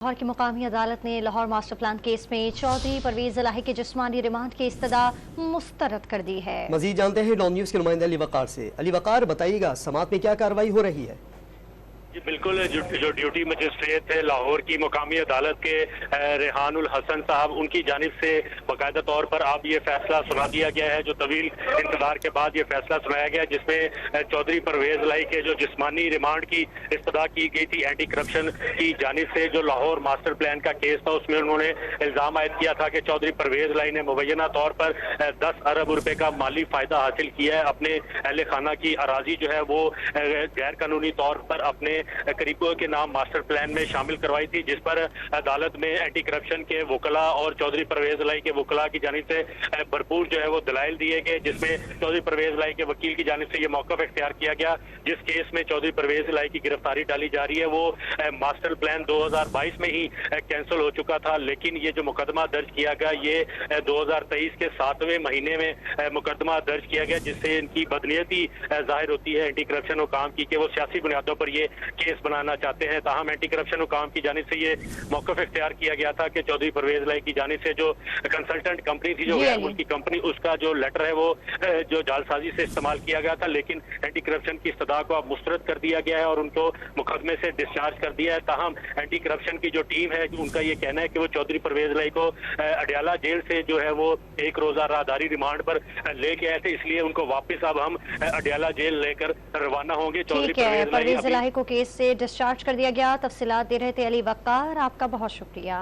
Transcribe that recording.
लाहौर की मुकामी अदालत ने लाहौर मास्टर प्लान केस में चौधरी परवेज इलाही की जिस्मानी रिमांड की इस्तदा मुस्तरद कर दी है। मजीद जानते हैं डॉन न्यूज के नुमाइंदा अली वकार से। अली वकार, बताइएगा समात में क्या कार्रवाई हो रही है? जी बिल्कुल, जो ड्यूटी मजिस्ट्रेट थे लाहौर की मुकामी अदालत के रेहानुल हसन साहब, उनकी जानिब से बाकायदा तौर पर अब ये फैसला सुना दिया गया है। जो तवील इंतजार के बाद ये फैसला सुनाया गया, जिसमें चौधरी परवेज इलाही के जो जिस्मानी रिमांड की इस्तदा की गई थी एंटी करप्शन की जानिब से, जो लाहौर मास्टर प्लान का केस था उसमें उन्होंने इल्जाम आयद किया था कि चौधरी परवेज इलाही ने मुबैना तौर पर 10 अरब रुपए का माली फायदा हासिल किया है। अपने अहले खाना की अराजी जो है वो गैर कानूनी तौर पर अपने करीबियों के नाम मास्टर प्लान में शामिल करवाई थी, जिस पर अदालत में एंटी करप्शन के वकला और चौधरी परवेज इलाही के वकला की जानिब से भरपूर जो है वो दलाइल दिए गए, जिसमें चौधरी परवेज इलाही के वकील की जानिब से ये मौक़िफ़ इख्तियार किया गया। जिस केस में चौधरी परवेज इलाही की गिरफ्तारी डाली जा रही है वो मास्टर प्लान 2022 में ही कैंसिल हो चुका था, लेकिन ये जो मुकदमा दर्ज किया गया ये 2023 के 7वें महीने में मुकदमा दर्ज किया गया, जिससे इनकी बदनीयती जाहिर होती है एंटी करप्शन हुकाम की, कि वो सियासी बुनियादों पर ये केस बनाना चाहते हैं। ताहम एंटी करप्शन हुकाम की जानिब से ये मौक़िफ़ इख्तियार किया गया था कि चौधरी परवेज इलाही की जानिब से जो कंसल्टेंट कंपनी थी, जो गैर मुल्की कंपनी, उसका जो लेटर है वो जो जालसाजी से इस्तेमाल किया गया था, लेकिन एंटी करप्शन की इस्तदा को अब मुस्तरद कर दिया गया है और उनको मुकदमे से डिस्चार्ज कर दिया है। ताहम एंटी करप्शन की जो टीम है उनका ये कहना है कि वो चौधरी परवेज इलाही को अडियाला जेल से जो है वो एक रोजा राहदारी रिमांड पर लेके आए थे, इसलिए उनको वापस अब हम अडियाला जेल लेकर रवाना होंगे। चौधरी परवेज इलाही को केस से डिस्चार्ज कर दिया गया। तफसीलात दे रहे थे अली वकार, आपका बहुत शुक्रिया।